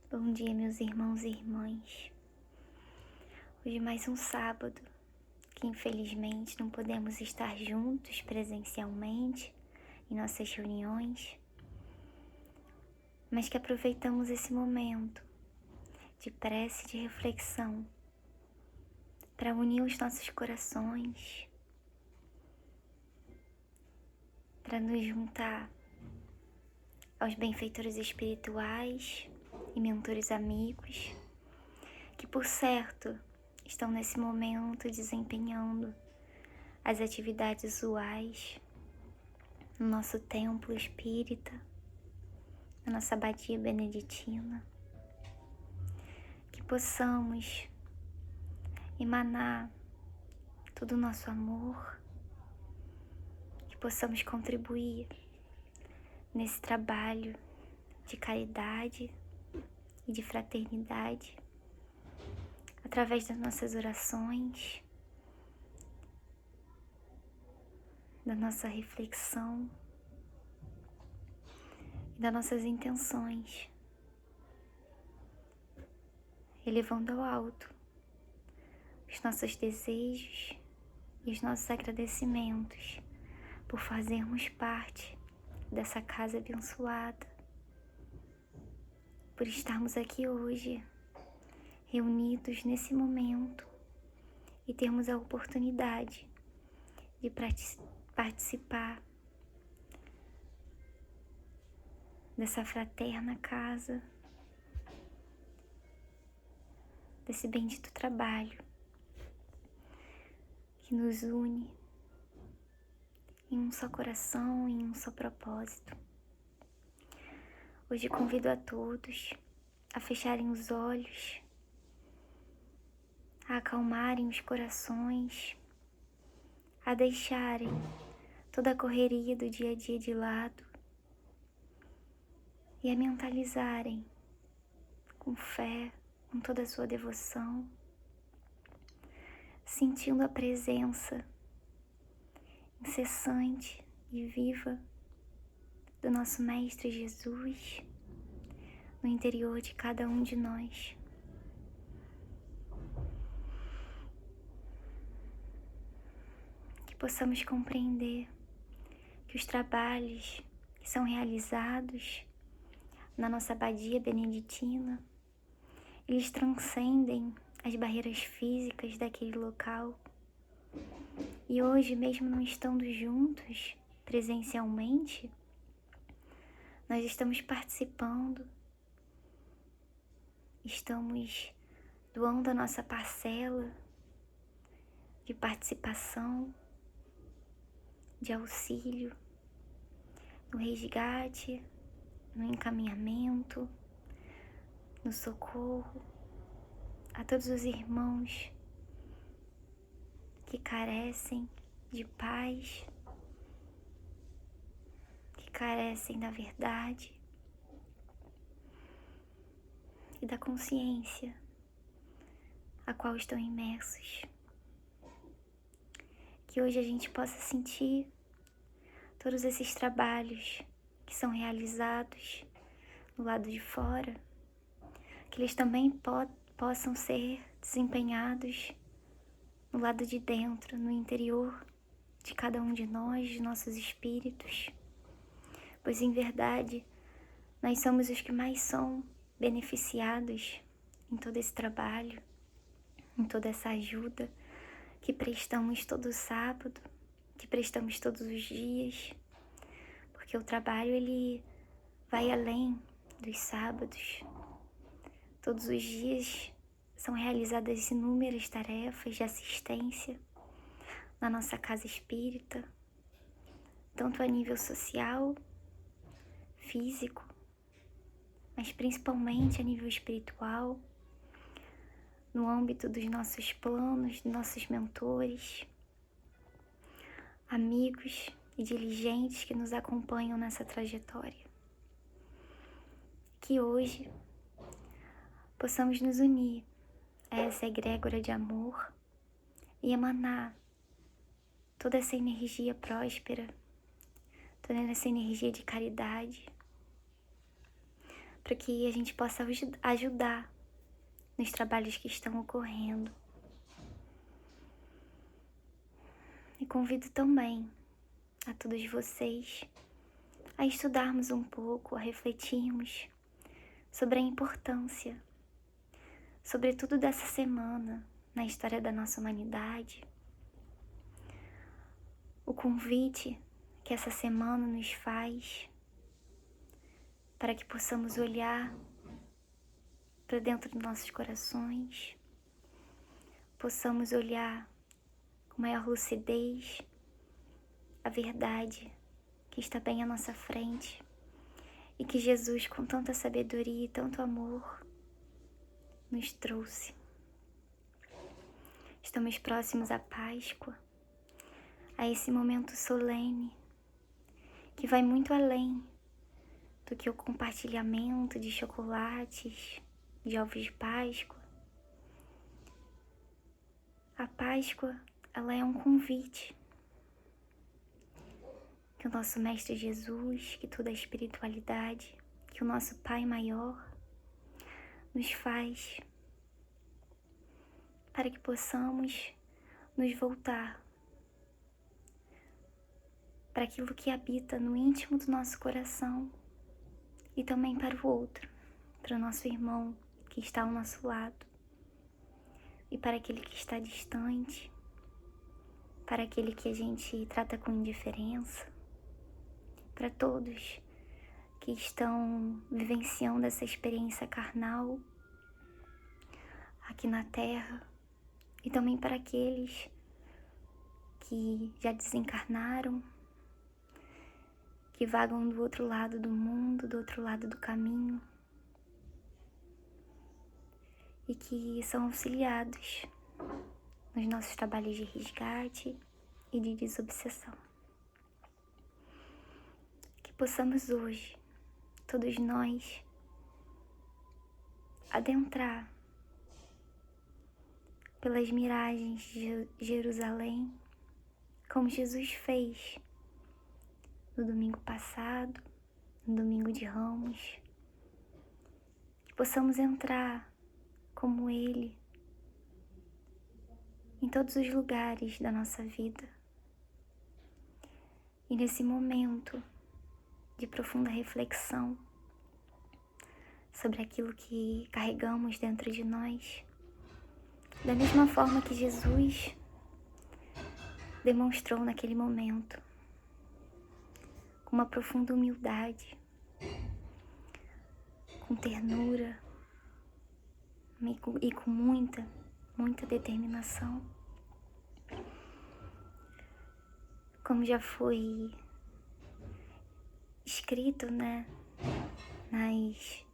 Bom dia, meus irmãos e irmãs. Hoje mais um sábado que infelizmente não podemos estar juntos presencialmente em nossas reuniões, mas que aproveitamos esse momento de prece e de reflexão para unir os nossos corações, para nos juntar aos benfeitores espirituais e mentores amigos que, por certo, estão nesse momento desempenhando as atividades usuais no nosso templo espírita, na nossa abadia beneditina, que possamos emanar todo o nosso amor, que possamos contribuir nesse trabalho de caridade e de fraternidade, através das nossas orações, da nossa reflexão e das nossas intenções, elevando ao alto os nossos desejos e os nossos agradecimentos por fazermos parte dessa casa abençoada, por estarmos aqui hoje, reunidos nesse momento e termos a oportunidade de participar dessa fraterna casa, desse bendito trabalho que nos une em um só coração, em um só propósito. Hoje convido a todos a fecharem os olhos, a acalmarem os corações, a deixarem toda a correria do dia a dia de lado e a mentalizarem com fé, com toda a sua devoção, sentindo a presença incessante e viva do nosso Mestre Jesus no interior de cada um de nós. Que possamos compreender que os trabalhos que são realizados na nossa abadia beneditina, eles transcendem as barreiras físicas daquele local. E hoje, mesmo não estando juntos presencialmente, nós estamos participando, estamos doando a nossa parcela de participação, de auxílio, no resgate, no encaminhamento, no socorro a todos os irmãos que carecem de paz, que carecem da verdade e da consciência a qual estão imersos. Que hoje a gente possa sentir todos esses trabalhos que são realizados no lado de fora, que eles também possam ser desempenhados no lado de dentro, no interior de cada um de nós, de nossos espíritos, pois em verdade nós somos os que mais são beneficiados em todo esse trabalho, em toda essa ajuda que prestamos todo sábado, que prestamos todos os dias, porque o trabalho ele vai além dos sábados. Todos os dias são realizadas inúmeras tarefas de assistência na nossa casa espírita, tanto a nível social, físico, mas principalmente a nível espiritual, no âmbito dos nossos planos, dos nossos mentores, amigos e diligentes que nos acompanham nessa trajetória. Que hoje possamos nos unir a essa egrégora de amor e emanar toda essa energia próspera, toda essa energia de caridade, para que a gente possa ajudar nos trabalhos que estão ocorrendo. E convido também a todos vocês a estudarmos um pouco, a refletirmos sobre a importância, sobretudo dessa semana, na história da nossa humanidade. O convite que essa semana nos faz para que possamos olhar para dentro dos nossos corações, possamos olhar com maior lucidez a verdade que está bem à nossa frente e que Jesus, com tanta sabedoria e tanto amor, nos trouxe. Estamos próximos à Páscoa, a esse momento solene que vai muito além do que o compartilhamento de chocolates, de ovos de Páscoa. A Páscoa, ela é um convite que o nosso Mestre Jesus, que toda a espiritualidade, que o nosso Pai Maior nos faz para que possamos nos voltar para aquilo que habita no íntimo do nosso coração e também para o outro, para o nosso irmão que está ao nosso lado e para aquele que está distante, para aquele que a gente trata com indiferença, para todos que estão vivenciando essa experiência carnal aqui na Terra e também para aqueles que já desencarnaram, que vagam do outro lado do mundo, do outro lado do caminho e que são auxiliados nos nossos trabalhos de resgate e de desobsessão. Que possamos hoje, todos nós, adentrar pelas miragens de Jerusalém, como Jesus fez no domingo passado, no domingo de Ramos. Que possamos entrar como Ele em todos os lugares da nossa vida. E nesse momento de profunda reflexão sobre aquilo que carregamos dentro de nós, da mesma forma que Jesus demonstrou naquele momento, com uma profunda humildade, com ternura e com muita determinação. Como já foi escrito, nas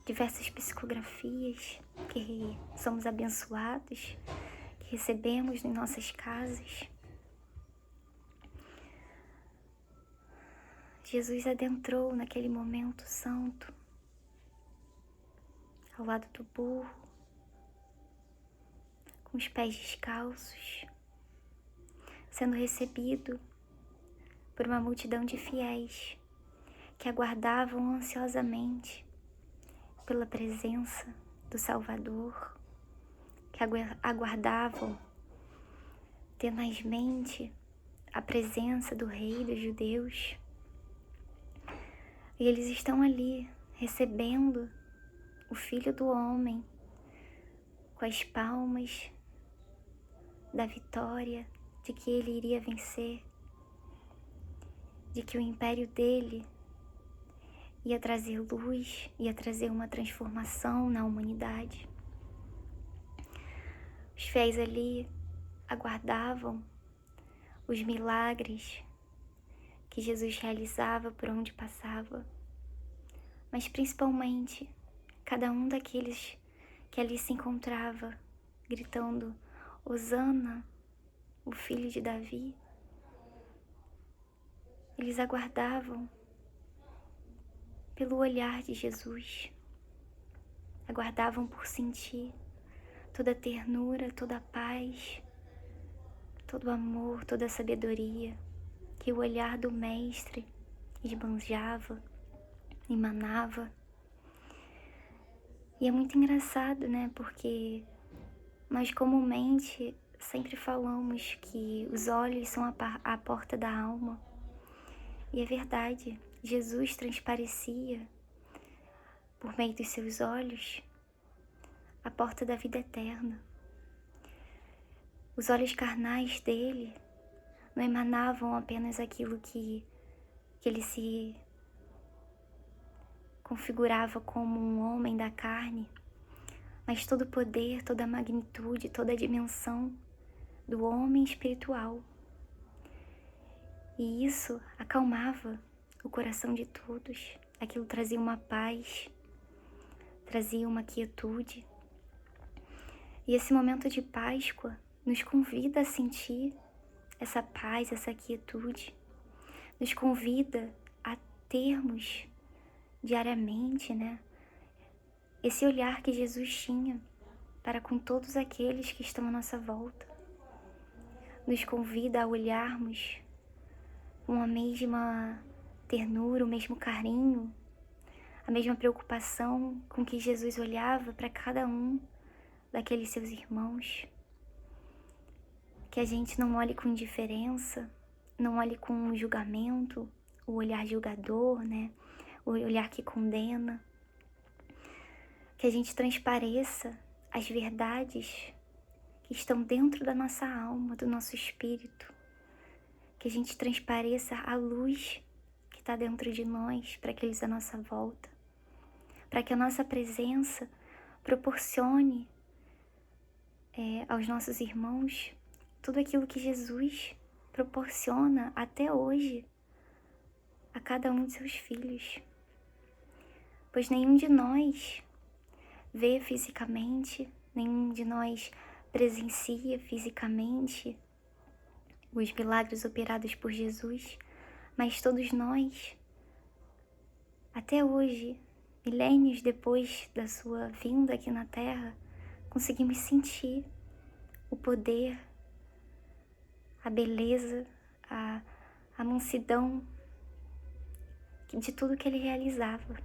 diversas psicografias que somos abençoados, que recebemos em nossas casas, Jesus adentrou naquele momento santo, ao lado do burro, com os pés descalços, sendo recebido por uma multidão de fiéis que aguardavam ansiosamente pela presença do Salvador, que aguardavam tenazmente a presença do Rei dos Judeus. E eles estão ali recebendo o Filho do Homem com as palmas da vitória, de que ele iria vencer, de que o império dele ia trazer luz, ia trazer uma transformação na humanidade. Os fiéis ali aguardavam os milagres que Jesus realizava por onde passava, mas principalmente cada um daqueles que ali se encontrava, gritando: Hosana, o filho de Davi. Eles aguardavam pelo olhar de Jesus, aguardavam por sentir toda a ternura, toda a paz, todo o amor, toda a sabedoria que o olhar do Mestre esbanjava, emanava. E é muito engraçado, né? Porque nós comumente sempre falamos que os olhos são a porta da alma. E é verdade, Jesus transparecia, por meio dos seus olhos, a porta da vida eterna. Os olhos carnais dele não emanavam apenas aquilo que ele se configurava como um homem da carne, mas todo o poder, toda a magnitude, toda a dimensão do homem espiritual. E isso acalmava o coração de todos. Aquilo trazia uma paz, trazia uma quietude. E esse momento de Páscoa nos convida a sentir essa paz, essa quietude. Nos convida a termos diariamente, né, esse olhar que Jesus tinha para com todos aqueles que estão à nossa volta. Nos convida a olharmos com a mesma ternura, o mesmo carinho, a mesma preocupação com que Jesus olhava para cada um daqueles seus irmãos. Que a gente não olhe com indiferença, não olhe com julgamento, o olhar julgador, né? O olhar que condena. Que a gente transpareça as verdades que estão dentro da nossa alma, do nosso espírito. Que a gente transpareça a luz que está dentro de nós para aqueles à nossa volta. Para que a nossa presença proporcione aos nossos irmãos tudo aquilo que Jesus proporciona até hoje a cada um de seus filhos. Pois nenhum de nós vê fisicamente, nenhum de nós presencia fisicamente os milagres operados por Jesus, mas todos nós, até hoje, milênios depois da sua vinda aqui na Terra, conseguimos sentir o poder, a beleza, a mansidão de tudo que ele realizava.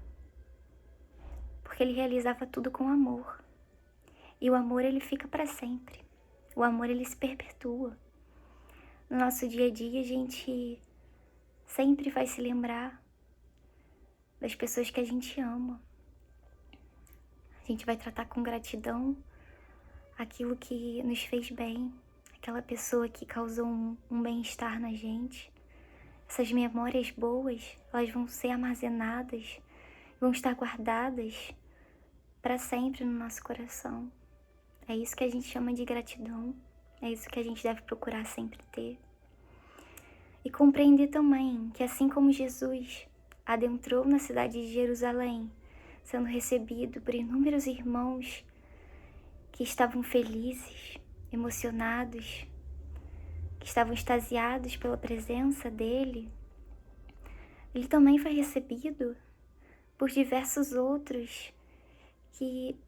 Porque ele realizava tudo com amor. E o amor, ele fica para sempre. O amor, ele se perpetua. No nosso dia a dia, a gente sempre vai se lembrar das pessoas que a gente ama. A gente vai tratar com gratidão aquilo que nos fez bem, aquela pessoa que causou um bem-estar na gente. Essas memórias boas, elas vão ser armazenadas, vão estar guardadas para sempre no nosso coração. É isso que a gente chama de gratidão, é isso que a gente deve procurar sempre ter. E compreender também que assim como Jesus adentrou na cidade de Jerusalém, sendo recebido por inúmeros irmãos que estavam felizes, emocionados, que estavam extasiados pela presença dele, ele também foi recebido por diversos outros que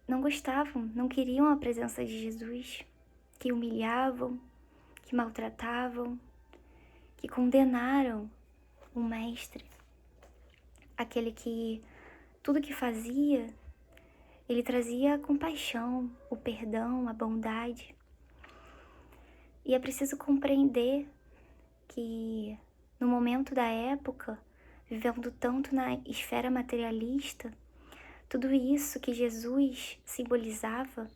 não gostavam, não queriam a presença de Jesus, que humilhavam, que maltratavam, que condenaram o Mestre, aquele que tudo que fazia, ele trazia a compaixão, o perdão, a bondade. E é preciso compreender que no momento da época, vivendo tanto na esfera materialista, tudo isso que Jesus simbolizava,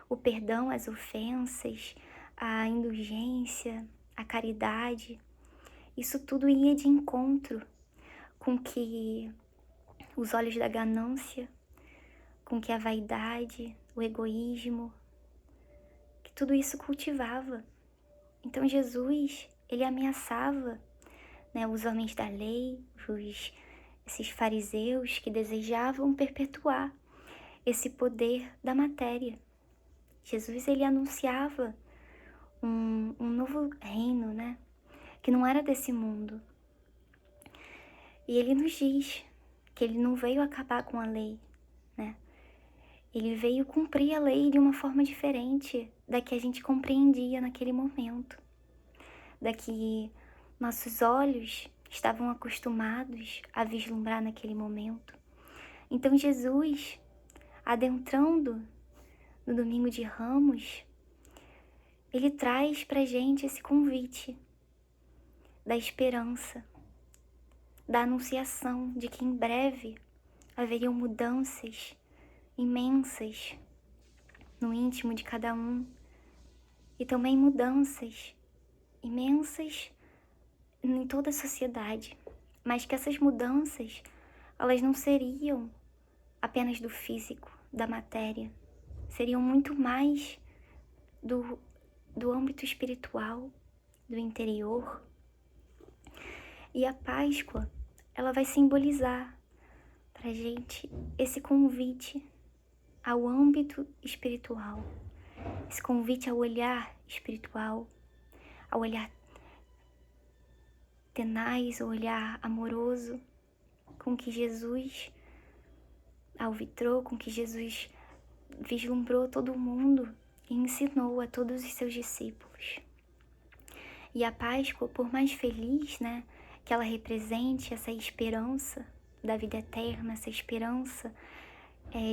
o perdão às ofensas, a indulgência, a caridade, isso tudo ia de encontro com que os olhos da ganância, com que a vaidade, o egoísmo, que tudo isso cultivava. Então Jesus, ele ameaçava, né, os homens da lei, esses fariseus que desejavam perpetuar esse poder da matéria. Jesus, ele anunciava um novo reino, né, que não era desse mundo. E ele nos diz que ele não veio acabar com a lei, né? Ele veio cumprir a lei de uma forma diferente da que a gente compreendia naquele momento. Da que nossos olhos estavam acostumados a vislumbrar naquele momento. Então Jesus, adentrando no Domingo de Ramos, ele traz pra gente esse convite da esperança, da anunciação de que em breve haveriam mudanças imensas no íntimo de cada um e também mudanças imensas em toda a sociedade, mas que essas mudanças, elas não seriam apenas do físico, da matéria, seriam muito mais do âmbito espiritual, do interior. E a Páscoa, ela vai simbolizar pra gente esse convite ao âmbito espiritual, esse convite ao olhar espiritual, ao olhar tenaz, ao olhar amoroso, com que Jesus alvitrou, com que Jesus vislumbrou todo o mundo e ensinou a todos os seus discípulos. E a Páscoa, por mais feliz, né, que ela represente essa esperança da vida eterna, essa esperança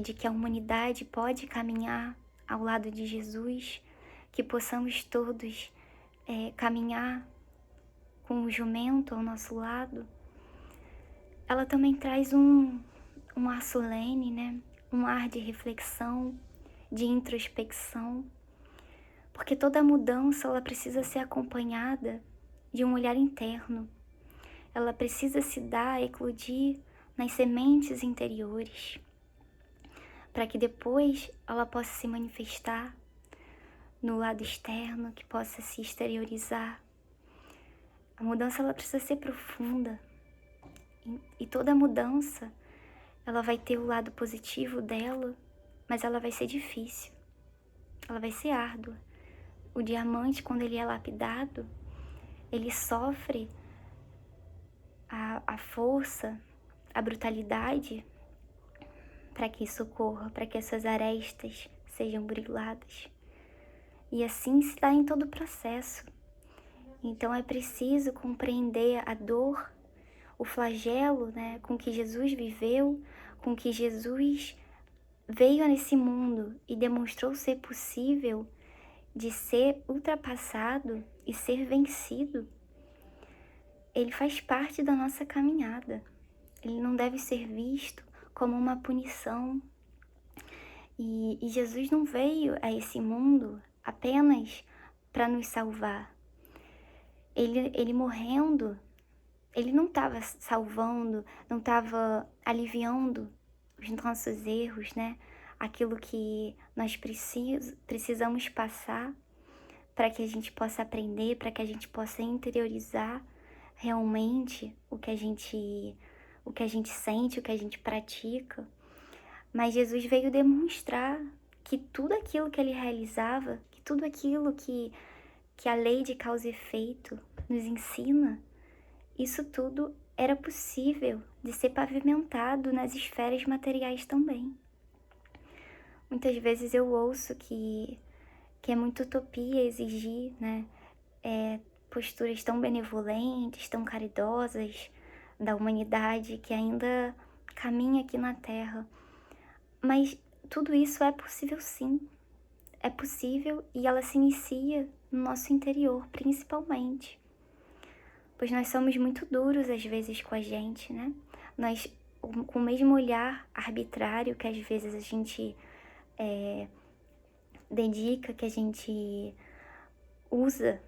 de que a humanidade pode caminhar ao lado de Jesus, que possamos todos caminhar com o jumento ao nosso lado, ela também traz um ar solene, né? Um ar de reflexão, de introspecção, porque toda mudança ela precisa ser acompanhada de um olhar interno. Ela precisa se dar, eclodir nas sementes interiores, para que depois ela possa se manifestar no lado externo, que possa se exteriorizar. A mudança ela precisa ser profunda, e toda mudança ela vai ter o lado positivo dela, mas ela vai ser difícil, ela vai ser árdua. O diamante, quando ele é lapidado, ele sofre a força, a brutalidade, para que isso ocorra, para que essas arestas sejam buriladas. E assim se dá em todo o processo. Então é preciso compreender a dor, o flagelo, né, com que Jesus viveu, com que Jesus veio nesse mundo e demonstrou ser possível de ser ultrapassado e ser vencido. Ele faz parte da nossa caminhada. Ele não deve ser visto como uma punição. E Jesus não veio a esse mundo apenas para nos salvar. Ele morrendo, ele não estava salvando, não estava aliviando os nossos erros, né? Aquilo que nós precisamos passar para que a gente possa aprender, para que a gente possa interiorizar realmente o que a gente sente, o que a gente pratica. Mas Jesus veio demonstrar que tudo aquilo que ele realizava, que tudo aquilo que a lei de causa e efeito nos ensina, isso tudo era possível de ser pavimentado nas esferas materiais também. Muitas vezes eu ouço que é muita utopia exigir, né, posturas tão benevolentes, tão caridosas da humanidade que ainda caminha aqui na Terra. Mas tudo isso é possível sim. É possível e ela se inicia no nosso interior, principalmente. Pois nós somos muito duros às vezes com a gente, né? Nós, com o mesmo olhar arbitrário que às vezes a gente dedica, que a gente usa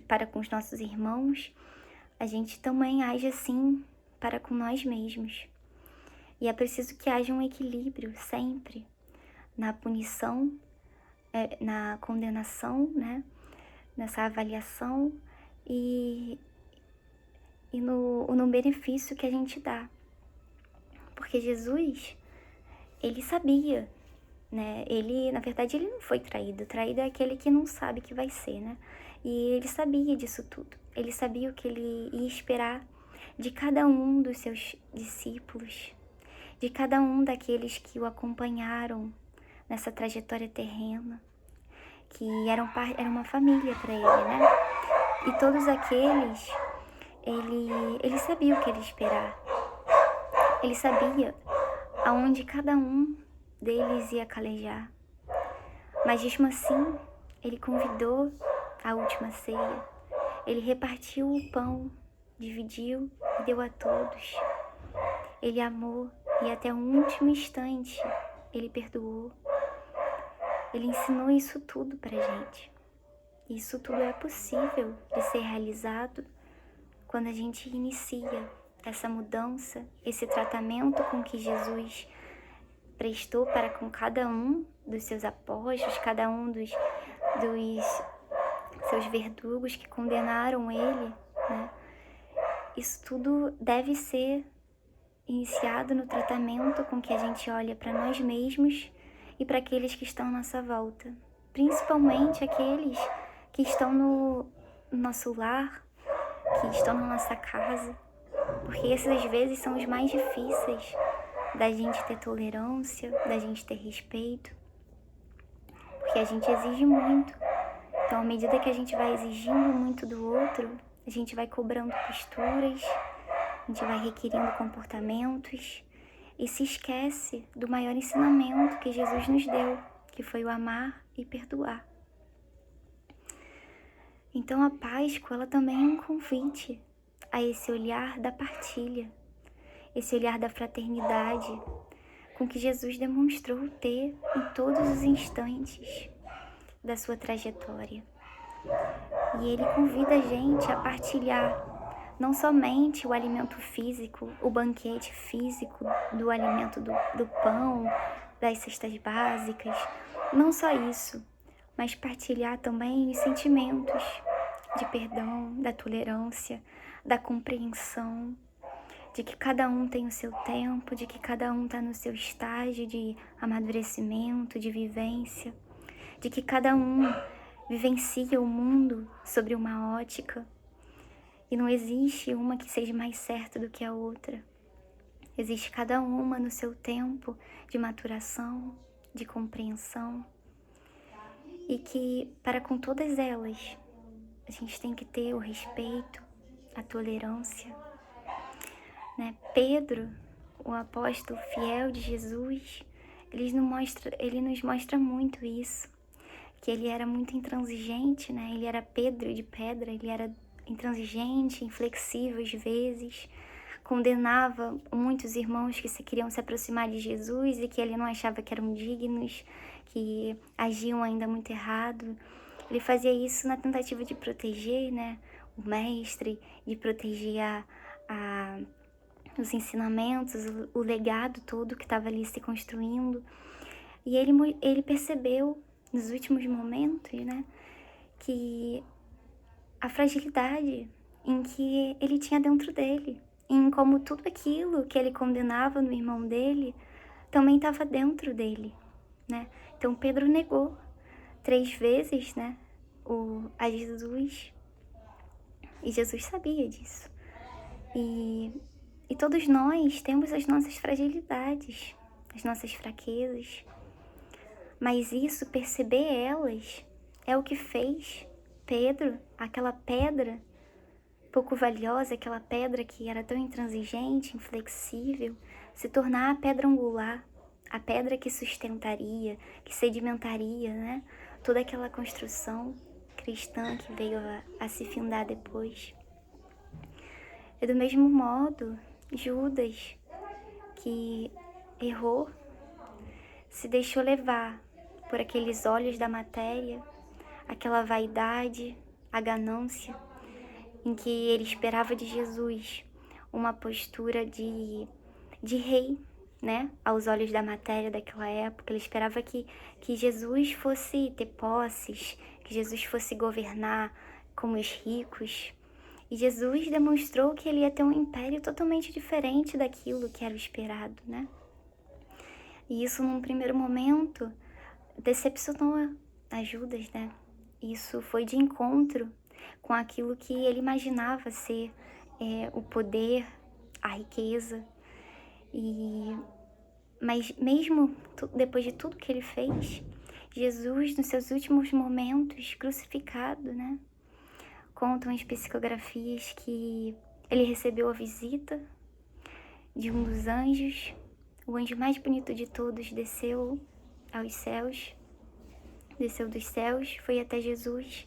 para com os nossos irmãos, a gente também age assim para com nós mesmos. E é preciso que haja um equilíbrio sempre na punição, na condenação, né? Nessa avaliação e no benefício que a gente dá. Porque Jesus, ele sabia, né? Na verdade, ele não foi traído. Traído é aquele que não sabe que vai ser, né? E ele sabia disso tudo. Ele sabia o que ele ia esperar de cada um dos seus discípulos, de cada um daqueles que o acompanharam nessa trajetória terrena, que era uma família para ele, né? E todos aqueles ele sabia o que ele esperar. Ele sabia aonde cada um deles ia calejar. Mas mesmo assim, ele convidou a última ceia. Ele repartiu o pão, dividiu e deu a todos. Ele amou e até o último instante ele perdoou. Ele ensinou isso tudo pra gente. Isso tudo é possível de ser realizado quando a gente inicia essa mudança, esse tratamento com que Jesus prestou para com cada um dos seus apóstolos, cada um dos seus verdugos que condenaram ele, né? Isso tudo deve ser iniciado no tratamento com que a gente olha para nós mesmos e para aqueles que estão à nossa volta, principalmente aqueles que estão no nosso lar, que estão na nossa casa, porque esses às vezes são os mais difíceis da gente ter tolerância, da gente ter respeito, porque a gente exige muito. Então, à medida que a gente vai exigindo muito do outro, a gente vai cobrando posturas, a gente vai requerindo comportamentos e se esquece do maior ensinamento que Jesus nos deu, que foi o amar e perdoar. Então, a Páscoa, ela também é um convite a esse olhar da partilha, esse olhar da fraternidade, com que Jesus demonstrou ter em todos os instantes da sua trajetória. E ele convida a gente a partilhar não somente o alimento físico, o banquete físico do alimento do pão, das cestas básicas, não só isso, mas partilhar também os sentimentos de perdão, da tolerância, da compreensão, de que cada um tem o seu tempo, de que cada um está no seu estágio de amadurecimento, de vivência, de que cada um vivencia o mundo sobre uma ótica e não existe uma que seja mais certa do que a outra. Existe cada uma no seu tempo de maturação, de compreensão e que para com todas elas a gente tem que ter o respeito, a tolerância, né? Pedro, o apóstolo fiel de Jesus, ele nos mostra muito isso, que ele era muito intransigente, né? Ele era Pedro de pedra, ele era intransigente, inflexível às vezes, condenava muitos irmãos que queriam se aproximar de Jesus e que ele não achava que eram dignos, que agiam ainda muito errado. Ele fazia isso na tentativa de proteger, né, o mestre, de proteger os ensinamentos, o legado todo que estava ali se construindo. E ele percebeu nos últimos momentos, né, que a fragilidade em que ele tinha dentro dele, em como tudo aquilo que ele condenava no irmão dele também estava dentro dele, né? Então Pedro negou 3 vezes, né, a Jesus, e Jesus sabia disso. E todos nós temos as nossas fragilidades, as nossas fraquezas, mas isso, perceber elas, é o que fez Pedro, aquela pedra pouco valiosa, aquela pedra que era tão intransigente, inflexível, se tornar a pedra angular, a pedra que sustentaria, que sedimentaria, né, toda aquela construção cristã que veio a se findar depois. E do mesmo modo, Judas, que errou, se deixou levar por aqueles olhos da matéria, aquela vaidade, a ganância, em que ele esperava de Jesus uma postura de rei, né, aos olhos da matéria daquela época. Ele esperava que Jesus fosse ter posses, que Jesus fosse governar como os ricos. E Jesus demonstrou que ele ia ter um império totalmente diferente daquilo que era o esperado, né? E isso, num primeiro momento, decepcionou a Judas, né? Isso foi de encontro com aquilo que ele imaginava ser o poder, a riqueza. Mas mesmo depois de tudo que ele fez, Jesus, nos seus últimos momentos, crucificado, né? Contam as psicografias que ele recebeu a visita de um dos anjos. O anjo mais bonito de todos desceu aos céus, desceu dos céus, foi até Jesus.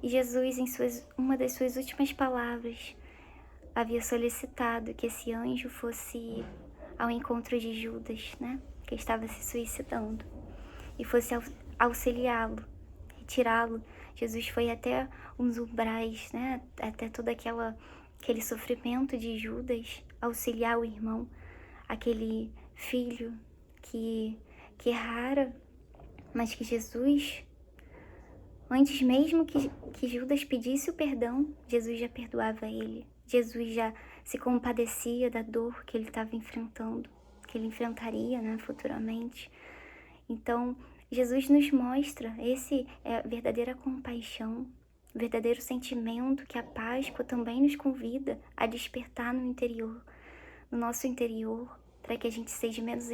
E Jesus, uma das suas últimas palavras, havia solicitado que esse anjo fosse ao encontro de Judas, né? Que estava se suicidando, e fosse auxiliá-lo, retirá-lo. Jesus foi até uns umbrais, né? Até todo aquele sofrimento de Judas, auxiliar o irmão, aquele filho que errara, mas que Jesus, antes mesmo que Judas pedisse o perdão, Jesus já perdoava ele. Jesus já se compadecia da dor que ele estava enfrentando, que ele enfrentaria, né, futuramente. Então, Jesus nos mostra, esse é a verdadeira compaixão, o verdadeiro sentimento que a Páscoa também nos convida a despertar no interior, no nosso interior, para que a gente seja menos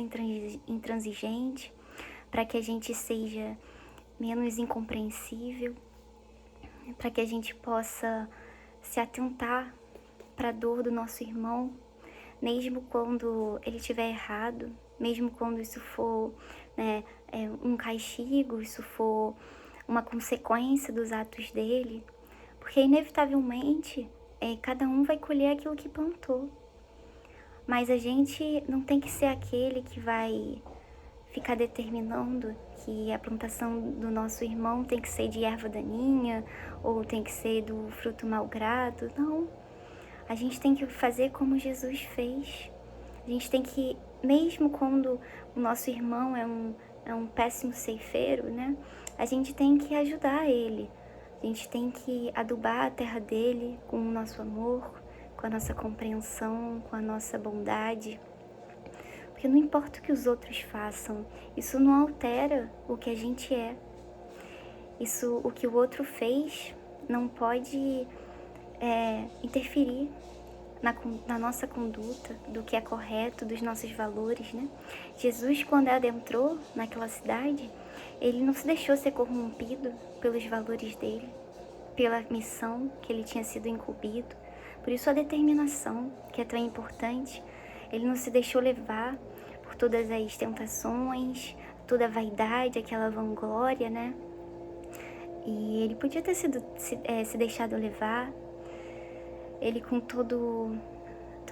intransigente, para que a gente seja menos incompreensível, para que a gente possa se atentar para a dor do nosso irmão, mesmo quando ele estiver errado, mesmo quando isso for, né, um castigo, isso for uma consequência dos atos dele, porque inevitavelmente cada um vai colher aquilo que plantou. Mas a gente não tem que ser aquele que vai ficar determinando que a plantação do nosso irmão tem que ser de erva daninha ou tem que ser do fruto malgrado. Não. A gente tem que fazer como Jesus fez. A gente tem que, mesmo quando o nosso irmão é um péssimo ceifeiro, né? A gente tem que ajudar ele. A gente tem que adubar a terra dele com o nosso amor, com a nossa compreensão, com a nossa bondade. Porque não importa o que os outros façam, isso não altera o que a gente é. Isso, o que o outro fez, não pode interferir na nossa conduta, do que é correto, dos nossos valores, né? Jesus, quando adentrou naquela cidade, ele não se deixou ser corrompido pelos valores dele, pela missão que ele tinha sido incumbido. Por isso a determinação, que é tão importante, ele não se deixou levar por todas as tentações, toda a vaidade, aquela vanglória, né? E ele podia ter se deixado levar. Ele, com todo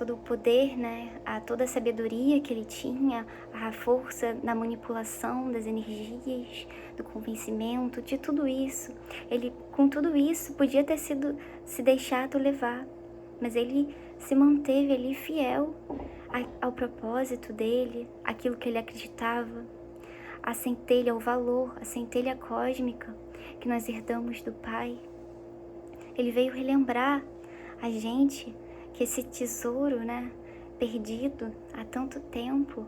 o poder, né, toda a sabedoria que ele tinha, a força da manipulação das energias, do convencimento, de tudo isso. Ele, com tudo isso, podia ter se deixado levar, mas ele se manteve ali fiel ao propósito dele, aquilo que ele acreditava, a centelha, ao valor, a centelha cósmica que nós herdamos do Pai. Ele veio relembrar a gente que esse tesouro, né, perdido há tanto tempo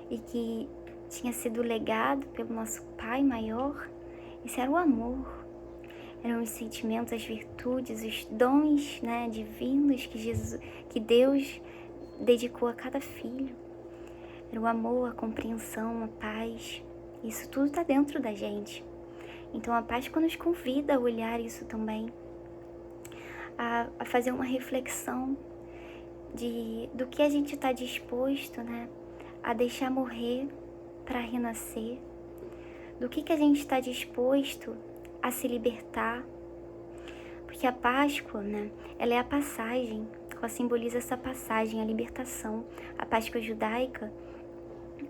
e que tinha sido legado pelo nosso Pai maior, isso era o amor, eram os sentimentos, as virtudes, os dons, né, divinos que Deus dedicou a cada filho. Era o amor, a compreensão, a paz. Isso tudo está dentro da gente. Então a Páscoa nos convida a olhar isso também, a fazer uma reflexão do que a gente está disposto, né, a deixar morrer para renascer, do que a gente está disposto a se libertar, porque a Páscoa, né, ela é a passagem, ela simboliza essa passagem, a libertação. A Páscoa judaica,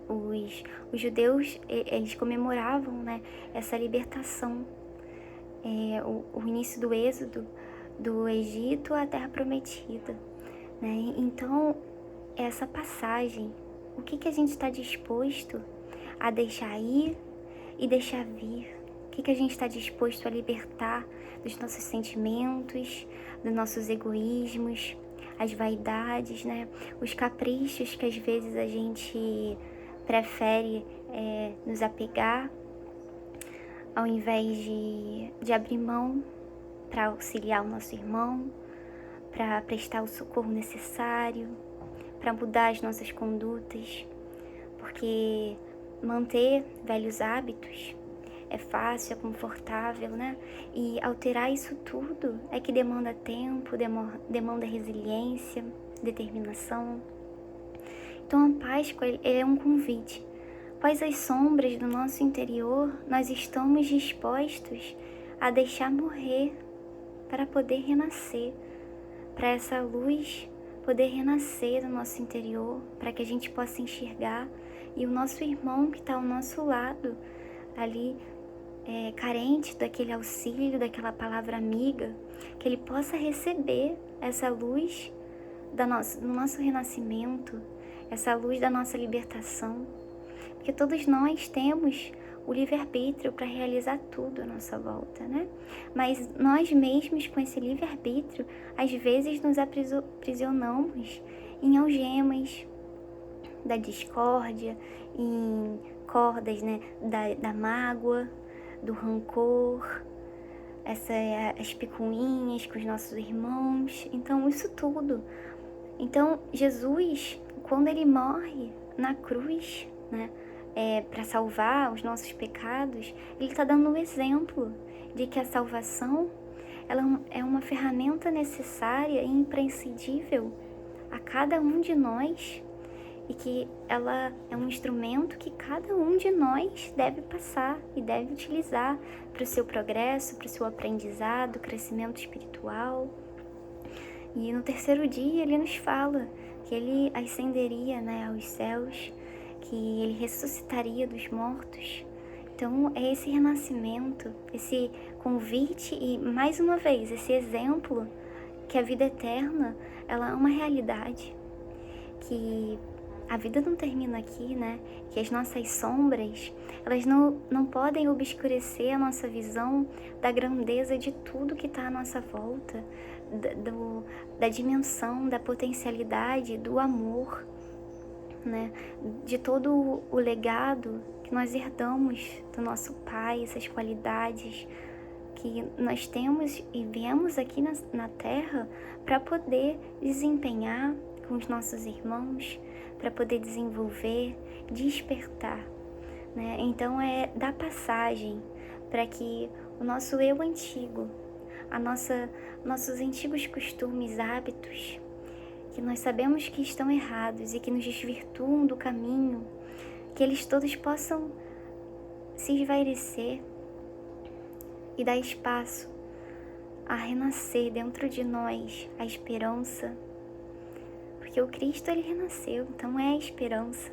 os judeus, eles comemoravam, né, essa libertação, o início do êxodo do Egito à Terra Prometida, né? Então, essa passagem, o que a gente está disposto a deixar ir e deixar vir? O que a gente está disposto a libertar dos nossos sentimentos, dos nossos egoísmos, as vaidades, né? Os caprichos que às vezes a gente prefere nos apegar, ao invés de abrir mão para auxiliar o nosso irmão, para prestar o socorro necessário, para mudar as nossas condutas, porque manter velhos hábitos é fácil, é confortável, né? E alterar isso tudo é que demanda tempo, demanda resiliência, determinação. Então a Páscoa ele é um convite. Após as sombras do nosso interior, nós estamos dispostos a deixar morrer para poder renascer, para essa luz poder renascer no nosso interior, para que a gente possa enxergar e o nosso irmão que está ao nosso lado, ali, carente daquele auxílio, daquela palavra amiga, que ele possa receber essa luz do nosso renascimento, essa luz da nossa libertação, porque todos nós temos o livre-arbítrio para realizar tudo à nossa volta, né? Mas nós mesmos, com esse livre-arbítrio, às vezes nos aprisionamos em algemas da discórdia, em cordas, né, da mágoa, do rancor, as picuinhas com os nossos irmãos. Então, isso tudo. Então, Jesus, quando ele morre na cruz, né, para salvar os nossos pecados, ele está dando um exemplo de que a salvação ela é uma ferramenta necessária e imprescindível a cada um de nós, e que ela é um instrumento que cada um de nós deve passar e deve utilizar para o seu progresso, para o seu aprendizado, crescimento espiritual. E no terceiro dia ele nos fala que ele ascenderia, né, aos céus, que ele ressuscitaria dos mortos. Então é esse renascimento, esse convite e, mais uma vez, esse exemplo que a vida eterna ela é uma realidade, que a vida não termina aqui, né? Que as nossas sombras, elas não podem obscurecer a nossa visão da grandeza de tudo que está à nossa volta, da dimensão, da potencialidade, do amor, né? De todo o legado que nós herdamos do nosso Pai, essas qualidades que nós temos e viemos aqui na Terra para poder desempenhar com os nossos irmãos, para poder desenvolver, despertar, né? Então é dar passagem para que o nosso eu antigo, nossos antigos costumes, hábitos, que nós sabemos que estão errados e que nos desvirtuam do caminho, que eles todos possam se esvairecer e dar espaço a renascer dentro de nós a esperança, porque o Cristo ele renasceu, então é a esperança,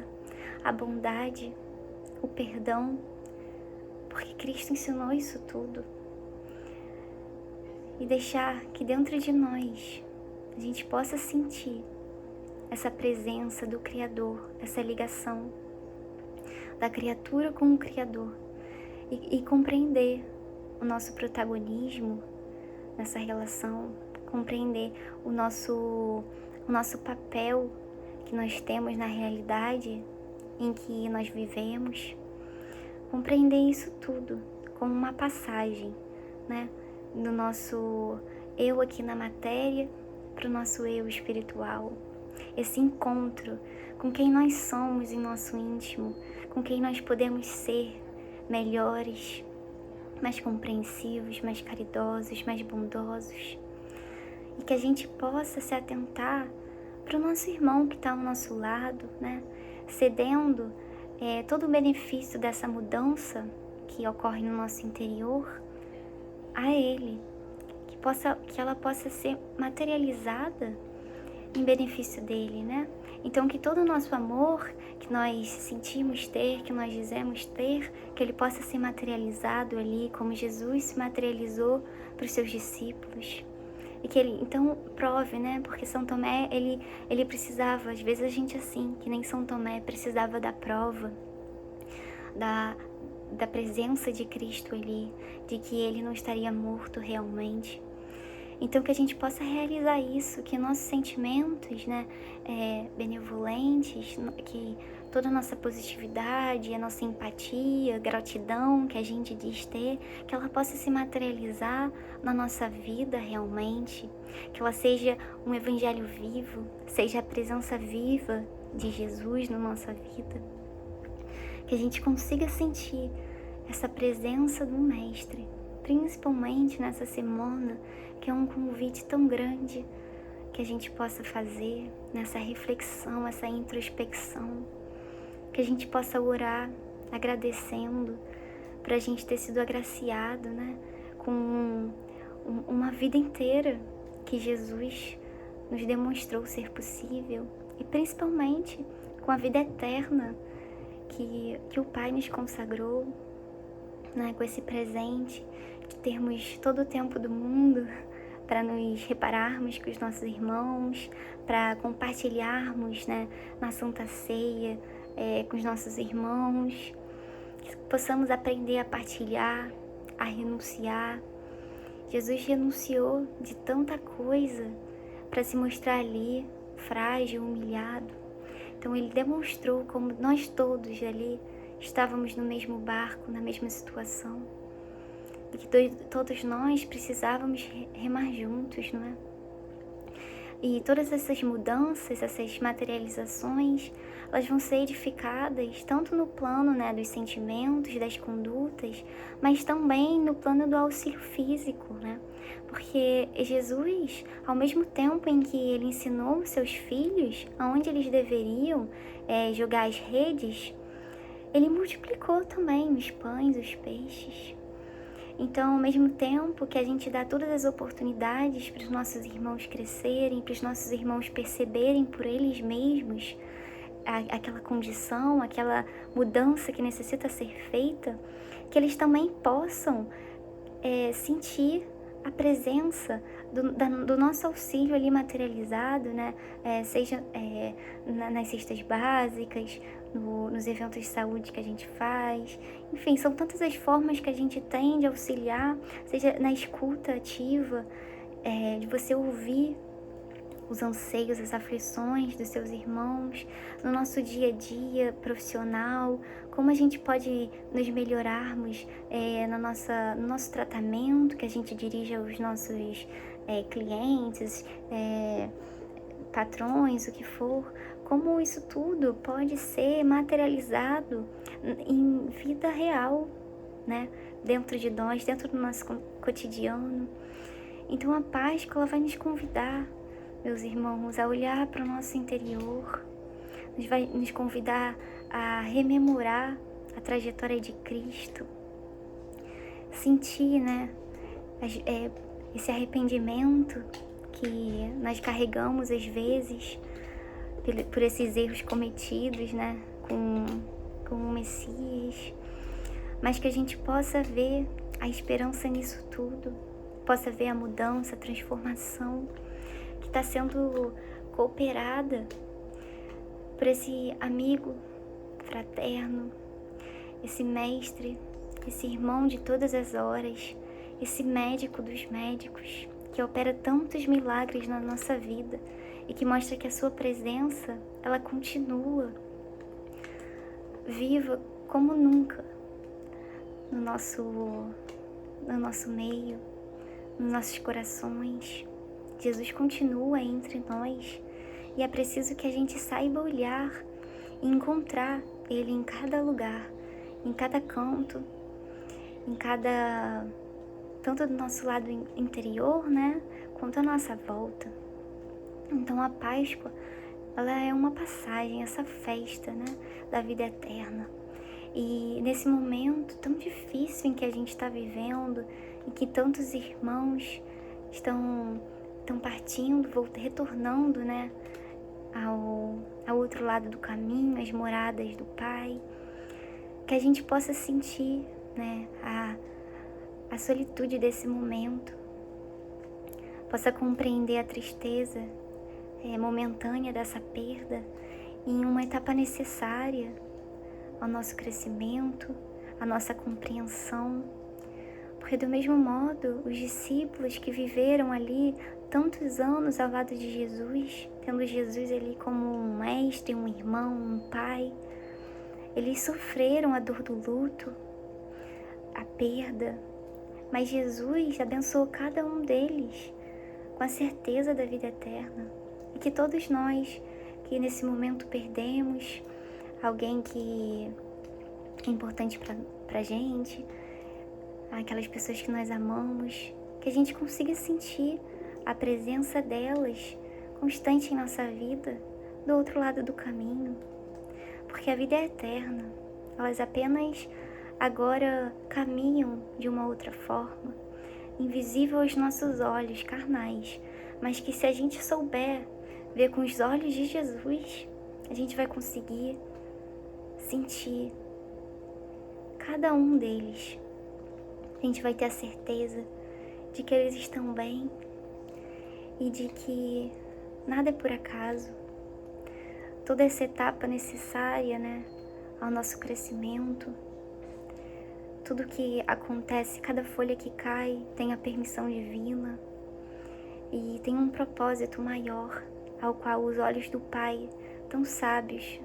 a bondade, o perdão, porque Cristo ensinou isso tudo. E deixar que dentro de nós a gente possa sentir essa presença do Criador, essa ligação da criatura com o Criador e compreender o nosso protagonismo nessa relação, compreender o nosso papel que nós temos na realidade em que nós vivemos, compreender isso tudo como uma passagem, né, do nosso eu aqui na matéria para o nosso eu espiritual, esse encontro com quem nós somos em nosso íntimo, com quem nós podemos ser melhores, mais compreensivos, mais caridosos, mais bondosos, e que a gente possa se atentar para o nosso irmão que está ao nosso lado, né? Cedendo todo o benefício dessa mudança que ocorre no nosso interior a ele, que ela possa ser materializada em benefício dele, né? Então que todo o nosso amor que nós sentimos ter, que nós dizemos ter, que ele possa ser materializado ali, como Jesus se materializou para os seus discípulos. E que ele, então, prove, né? Porque São Tomé, ele precisava, às vezes a gente assim, que nem São Tomé, precisava da prova, da presença de Cristo ali, de que ele não estaria morto realmente. Então que a gente possa realizar isso, que nossos sentimentos, né, benevolentes, que toda a nossa positividade, a nossa empatia, gratidão que a gente diz ter, que ela possa se materializar na nossa vida realmente, que ela seja um evangelho vivo, seja a presença viva de Jesus na nossa vida, que a gente consiga sentir essa presença do Mestre, principalmente nessa semana, que é um convite tão grande que a gente possa fazer nessa reflexão, essa introspecção, que a gente possa orar agradecendo por a gente ter sido agraciado, né, com uma vida inteira que Jesus nos demonstrou ser possível, e principalmente com a vida eterna que o Pai nos consagrou, né, com esse presente de termos todo o tempo do mundo para nos repararmos com os nossos irmãos, para compartilharmos, né, na Santa Ceia com os nossos irmãos, que possamos aprender a partilhar, a renunciar. Jesus renunciou de tanta coisa para se mostrar ali frágil, humilhado. Então ele demonstrou como nós todos ali estávamos no mesmo barco, na mesma situação, e que todos nós precisávamos remar juntos, não é? E todas essas mudanças, essas materializações, elas vão ser edificadas tanto no plano, né, dos sentimentos, das condutas, mas também no plano do auxílio físico, né? Porque Jesus, ao mesmo tempo em que ele ensinou seus filhos aonde eles deveriam jogar as redes, ele multiplicou também os pães, os peixes. Então, ao mesmo tempo que a gente dá todas as oportunidades para os nossos irmãos crescerem, para os nossos irmãos perceberem por eles mesmos aquela condição, aquela mudança que necessita ser feita, que eles também possam sentir a presença do nosso auxílio ali materializado, né? Seja nas cestas básicas, nos eventos de saúde que a gente faz. Enfim, são tantas as formas que a gente tem de auxiliar, seja na escuta ativa, de você ouvir os anseios, as aflições dos seus irmãos, no nosso dia a dia profissional, como a gente pode nos melhorarmos no nosso tratamento que a gente dirige aos nossos clientes, patrões, o que for, como isso tudo pode ser materializado em vida real, né? Dentro de nós, dentro do nosso cotidiano. Então a Páscoa ela vai nos convidar, meus irmãos, a olhar para o nosso interior, vai nos convidar a rememorar a trajetória de Cristo, sentir, né, esse arrependimento que nós carregamos às vezes por esses erros cometidos, né, com o Messias, mas que a gente possa ver a esperança nisso tudo, possa ver a mudança, a transformação que está sendo cooperada por esse amigo fraterno, esse mestre, esse irmão de todas as horas, esse médico dos médicos, que opera tantos milagres na nossa vida e que mostra que a sua presença, ela continua viva como nunca no nosso meio, nos nossos corações. Jesus continua entre nós e é preciso que a gente saiba olhar e encontrar Ele em cada lugar, em cada canto, tanto do nosso lado interior, né, quanto à nossa volta. Então a Páscoa, ela é uma passagem, essa festa, né, da vida eterna. E nesse momento tão difícil em que a gente está vivendo, em que tantos irmãos estão partindo, retornando, né, ao outro lado do caminho, às moradas do Pai, que a gente possa sentir, né, a solitude desse momento, possa compreender a tristeza momentânea dessa perda em uma etapa necessária ao nosso crescimento, à nossa compreensão, porque do mesmo modo os discípulos que viveram ali tantos anos ao lado de Jesus, tendo Jesus ali como um mestre, um irmão, um pai, eles sofreram a dor do luto, a perda, mas Jesus abençoou cada um deles com a certeza da vida eterna. E que todos nós que nesse momento perdemos alguém que é importante pra gente, aquelas pessoas que nós amamos, que a gente consiga sentir a presença delas constante em nossa vida, do outro lado do caminho, porque a vida é eterna, elas apenas agora caminham de uma outra forma, invisível aos nossos olhos carnais, mas que se a gente souber ver com os olhos de Jesus, a gente vai conseguir sentir cada um deles. A gente vai ter a certeza de que eles estão bem e de que nada é por acaso. Toda essa etapa necessária, ao nosso crescimento, tudo que acontece, cada folha que cai tem a permissão divina e tem um propósito maior, ao qual os olhos do Pai, tão sábios,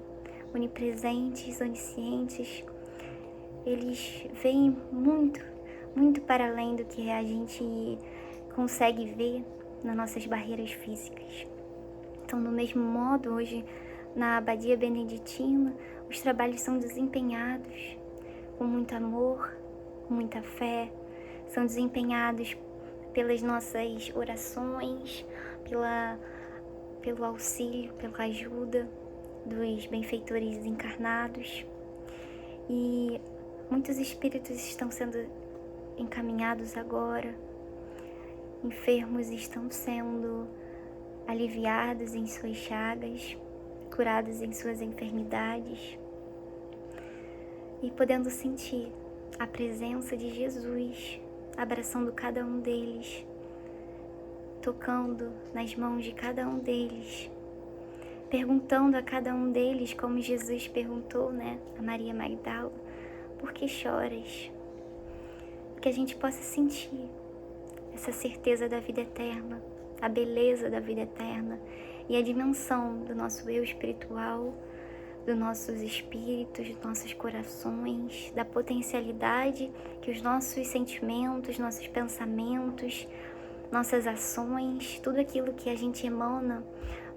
onipresentes, oniscientes, eles veem muito, muito para além do que a gente consegue ver nas nossas barreiras físicas. Então, do mesmo modo, hoje, na Abadia Beneditina, os trabalhos são desempenhados com muito amor, com muita fé, são desempenhados pelas nossas orações, pelo auxílio, pela ajuda dos benfeitores encarnados. E muitos espíritos estão sendo encaminhados agora, enfermos estão sendo aliviados em suas chagas, curados em suas enfermidades e podendo sentir a presença de Jesus abraçando cada um deles, tocando nas mãos de cada um deles, perguntando a cada um deles, como Jesus perguntou, a Maria Magdala, por que choras? Que a gente possa sentir essa certeza da vida eterna, a beleza da vida eterna e a dimensão do nosso eu espiritual, dos nossos espíritos, dos nossos corações, da potencialidade que os nossos sentimentos, nossos pensamentos, nossas ações, tudo aquilo que a gente emana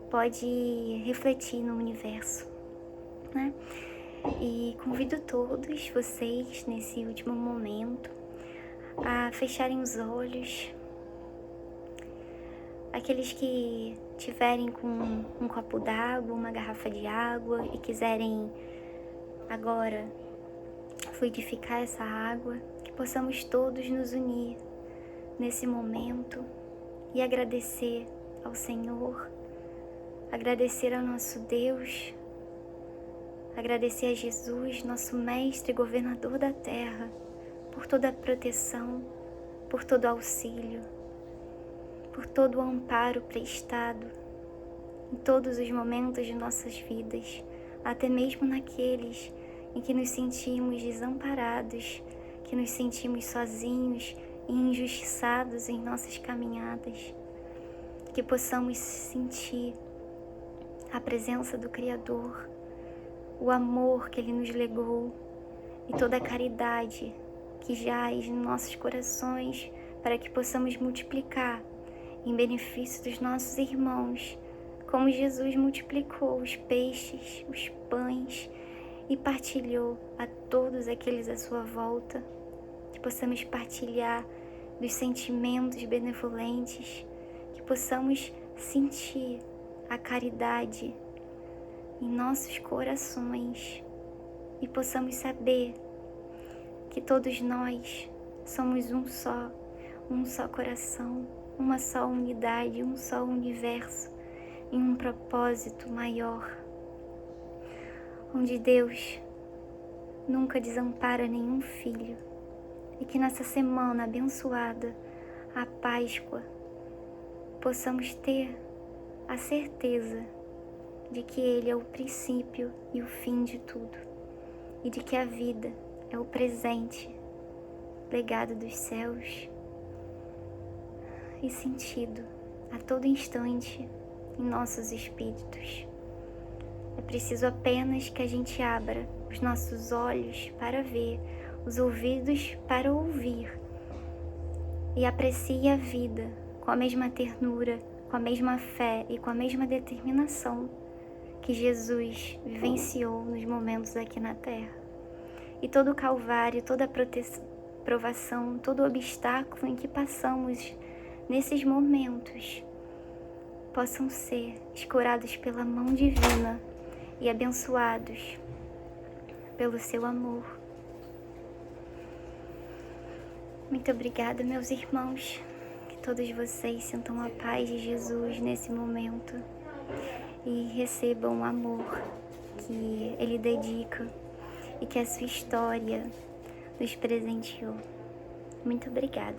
pode refletir no universo, E convido todos vocês nesse último momento a fecharem os olhos. Aqueles que tiverem com um copo d'água, uma garrafa de água e quiserem agora fluidificar essa água, que possamos todos nos unir nesse momento e agradecer ao Senhor, agradecer ao nosso Deus, agradecer a Jesus, nosso Mestre e Governador da Terra, por toda a proteção, por todo o auxílio, por todo o amparo prestado em todos os momentos de nossas vidas, até mesmo naqueles em que nos sentimos desamparados, que nos sentimos sozinhos e injustiçados em nossas caminhadas, que possamos sentir a presença do Criador, o amor que Ele nos legou e toda a caridade que jaz em nossos corações para que possamos multiplicar em benefício dos nossos irmãos, como Jesus multiplicou os peixes, os pães e partilhou a todos aqueles à sua volta, que possamos partilhar dos sentimentos benevolentes, que possamos sentir a caridade em nossos corações e possamos saber que todos nós somos um só coração, uma só unidade, um só universo, em um propósito maior, onde Deus nunca desampara nenhum filho, e que nessa semana abençoada, a Páscoa, possamos ter a certeza de que Ele é o princípio e o fim de tudo, e de que a vida é o presente, legado dos céus, e sentido a todo instante em nossos espíritos. É preciso apenas que a gente abra os nossos olhos para ver, os ouvidos para ouvir, e aprecie a vida com a mesma ternura, com a mesma fé e com a mesma determinação que Jesus vivenciou nos momentos aqui na Terra. e todo o calvário, toda a provação, todo o obstáculo em que passamos nesses momentos possam ser escurados pela mão divina e abençoados pelo seu amor. Muito obrigada, meus irmãos. Que todos vocês sintam a paz de Jesus nesse momento e recebam o amor que Ele dedica e que a sua história nos presenteou. Muito obrigada.